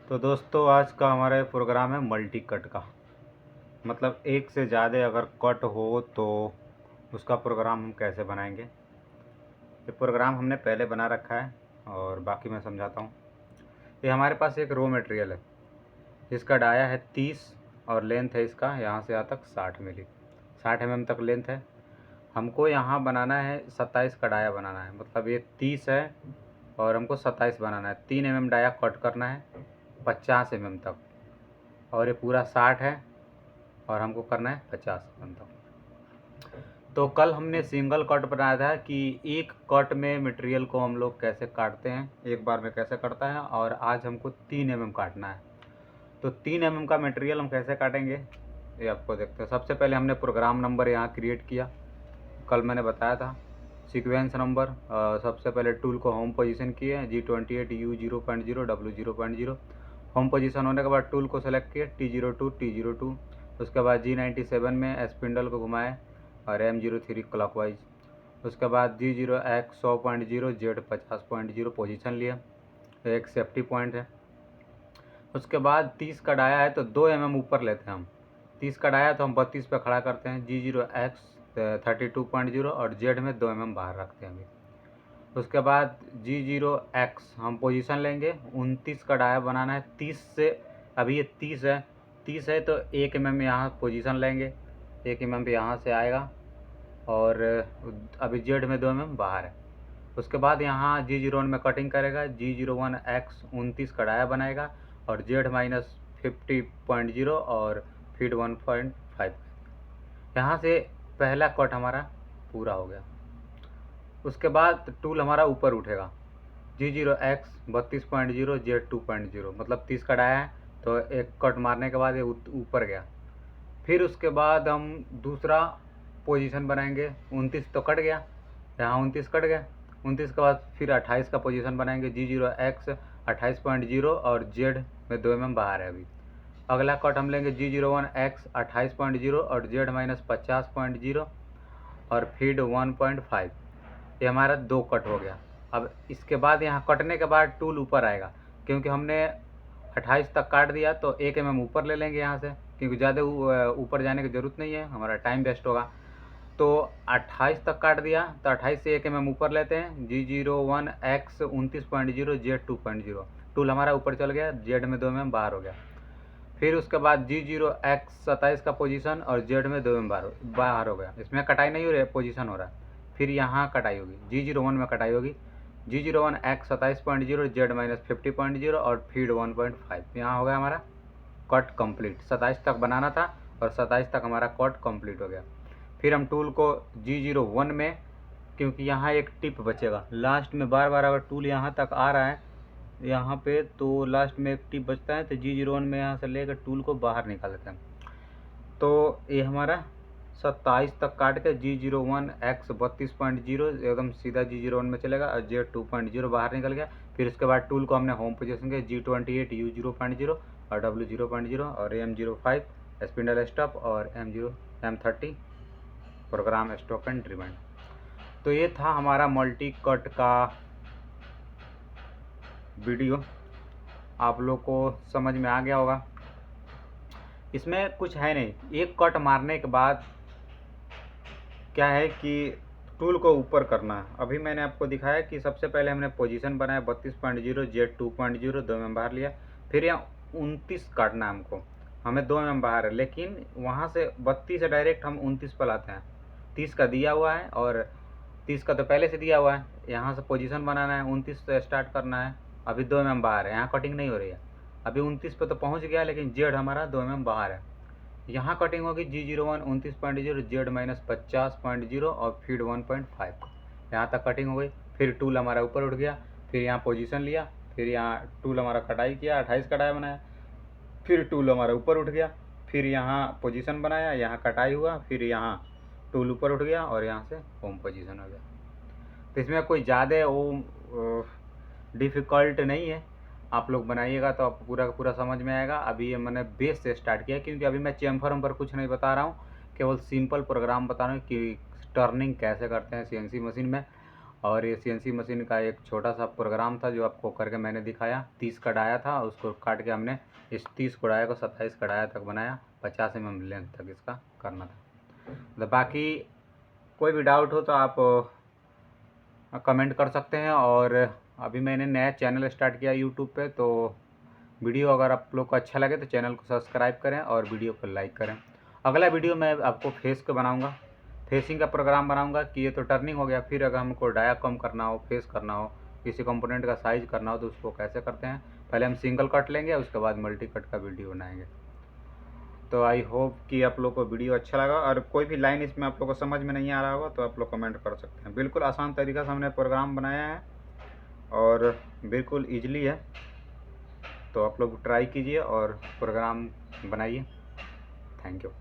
तो दोस्तों आज का हमारा प्रोग्राम है मल्टी कट का। मतलब एक से ज़्यादा अगर कट हो तो उसका प्रोग्राम हम कैसे बनाएंगे। ये प्रोग्राम हमने पहले बना रखा है और बाकी मैं समझाता हूँ। ये हमारे पास एक रो मटेरियल है, इसका डाया है 30 और लेंथ है इसका यहाँ से यहाँ तक 60 मिली, 60 तक लेंथ है। हमको यहाँ बनाना है 27 का डाया बनाना है, मतलब ये 30 है और हमको 27 बनाना है। 3 डाया कट करना है 50 तक, और ये पूरा 60 है और हमको करना है 50 तक। तो कल हमने सिंगल कट बनाया था कि एक कट में मटेरियल को हम लोग कैसे काटते हैं, एक बार में कैसे कटता है, और आज हमको 3 काटना है। तो 3 का मटेरियल हम कैसे काटेंगे ये आपको देखते हैं। सबसे पहले हमने प्रोग्राम नंबर यहाँ क्रिएट किया, कल मैंने बताया था। सीक्वेंस नंबर सबसे पहले टूल को होम पोजीशन किए G28 U0.0 W0.0। Home position होने के बाद टूल को सेलेक्ट किए T02 उसके बाद G97 में स्पिंडल को घुमाए और M03 क्लॉकवाइज। उसके बाद G0X 100.0 Z 50.0 पोजीशन लिया, एक सेफ्टी पॉइंट है। उसके बाद 30 का डाया है तो 2 ऊपर लेते हैं हम। 30 का डाया तो हम 32 पे खड़ा करते हैं, G0X 32.0 और Z में 2 बाहर रखते हैं अभी। उसके बाद G0X हम पोजीशन लेंगे, 29 का डाया बनाना है 30 से। अभी ये 30 है तो 1 यहाँ पोजीशन लेंगे, 1 पे यहाँ से आएगा और अभी Z में 2 बाहर है। उसके बाद यहाँ G01 में कटिंग करेगा, G01X 29 का डाया बनाएगा और Z माइनस 50.0 और फीड 1.5। यहाँ से पहला कट हमारा पूरा हो गया। उसके बाद टूल हमारा ऊपर उठेगा, G0X 32.0 Z 2.0, मतलब 30 का डाया है तो एक कट मारने के बाद ये ऊपर गया। फिर उसके बाद हम दूसरा पोजीशन बनाएंगे, 29 तो कट गया, यहाँ 29 कट गया। 29 के बाद फिर 28 का पोजीशन बनाएंगे, G0X 28.0 और Z में 2 बाहर है अभी। अगला कट हम लेंगे G01X 28.0 और Z माइनस 50.0 और फीड 1.5। ये हमारा 2 कट हो गया। अब इसके बाद यहाँ कटने के बाद टूल ऊपर आएगा, क्योंकि हमने 28 तक काट दिया तो 1 ऊपर ले लेंगे यहाँ से, क्योंकि ज़्यादा ऊपर जाने की ज़रूरत नहीं है, हमारा टाइम वेस्ट होगा। तो 28 तक काट दिया तो 28 से 1 ऊपर लेते हैं, G01X 29.0 Z 2.0। टूल हमारा ऊपर चल गया, Z में 2 बाहर हो गया। फिर उसके बाद G0X 27 का पोजीशन और Z में 2 बाहर हो गया। इसमें कटाई नहीं हो रही है, पोजीशन हो रहा है। फिर यहाँ कटाई होगी, G01 में कटाई होगी, G01X 27.0 Z माइनस 50.0 और फीड 1.5। यहाँ हो गया हमारा कट कंप्लीट। 27 तक बनाना था और 27 तक हमारा कट कंप्लीट हो गया। फिर हम टूल को G01 में, क्योंकि यहाँ एक टिप बचेगा लास्ट में, बार बार अगर टूल यहाँ तक आ रहा है यहाँ पे तो लास्ट में एक टिप बचता है, तो G01 में यहाँ से लेकर टूल को बाहर निकाल देते हैं। तो ये हमारा 27 तक काट के G01X 32.0 एकदम सीधा G01 में चलेगा और Z 2.0 बाहर निकल गया। फिर उसके बाद टूल को हमने होम पोजीशन के G28 U0.0 और W0.0 और M05 स्पिंडल स्टॉप और M30 programme stop and rewind. तो ये था हमारा मल्टी कट का वीडियो, आप लोग को समझ में आ गया होगा। इसमें कुछ है नहीं, एक कट मारने के बाद क्या है कि टूल को ऊपर करना है। अभी मैंने आपको दिखाया कि सबसे पहले हमने पोजीशन बनाया 32.0 Z 2.0 2 बाहर लिया। फिर यहाँ 29 काटना है हमको, हमें 2 बाहर है, लेकिन वहाँ से 32 से डायरेक्ट हम 29 पर लाते हैं। 30 का दिया हुआ है और 30 का तो पहले से दिया हुआ है, यहाँ से पोजीशन बनाना है, 29 से स्टार्ट करना है। अभी 2 बाहर है, यहाँ कटिंग नहीं हो रही है। अभी 29 पे तो पहुँच गया, लेकिन Z हमारा 2 बाहर है। यहाँ कटिंग होगी G01 29.0 Z माइनस 50.0 और फीड 1.5। यहाँ तक कटिंग हो गई। फिर टूल हमारा ऊपर उठ गया, फिर यहाँ पोजीशन लिया, फिर यहाँ टूल हमारा कटाई किया, 28 कटाई बनाया। फिर टूल हमारा ऊपर उठ गया, फिर यहाँ पोजीशन बनाया, यहाँ कटाई हुआ, फिर यहाँ टूल ऊपर उठ गया और यहाँ से होम पोजीशन हो गया। तो इसमें कोई ज़्यादा वो डिफ़िकल्ट नहीं है, आप लोग बनाइएगा तो आपको पूरा का पूरा समझ में आएगा। अभी ये मैंने बेस से स्टार्ट किया, क्योंकि अभी मैं चेम्फर पर कुछ नहीं बता रहा हूँ, केवल सिंपल प्रोग्राम बता रहा हूँ कि टर्निंग कैसे करते हैं CNC मशीन में। और ये सीएनसी मशीन का एक छोटा सा प्रोग्राम था जो आपको करके मैंने दिखाया। 30 का डाया था, उसको काट के हमने इस 30 को डाया को 27 का डाया तक बनाया। 50 mm लेंथ तक इसका करना था। तो बाकी कोई भी डाउट हो तो आप कमेंट कर सकते हैं। और अभी मैंने नया चैनल स्टार्ट किया यूट्यूब पे, तो वीडियो अगर आप लोग को अच्छा लगे तो चैनल को सब्सक्राइब करें और वीडियो को लाइक करें। अगला वीडियो मैं आपको फेस का बनाऊंगा, फेसिंग का प्रोग्राम बनाऊंगा कि ये तो टर्निंग हो गया, फिर अगर हमको डाया कम करना हो, फेस करना हो, किसी कंपोनेंट का साइज करना हो तो उसको कैसे करते हैं। पहले हम सिंगल कट लेंगे, उसके बाद मल्टी कट का वीडियो बनाएंगे। तो आई होप कि आप लोग को वीडियो अच्छा लगा, और कोई भी लाइन इसमें आप लोग को समझ में नहीं आ रहा होगा तो आप लोग कमेंट कर सकते हैं। बिल्कुल आसान तरीका से हमने प्रोग्राम बनाया है और बिल्कुल ईजिली है। तो आप लोग ट्राई कीजिए और प्रोग्राम बनाइए। Thank you.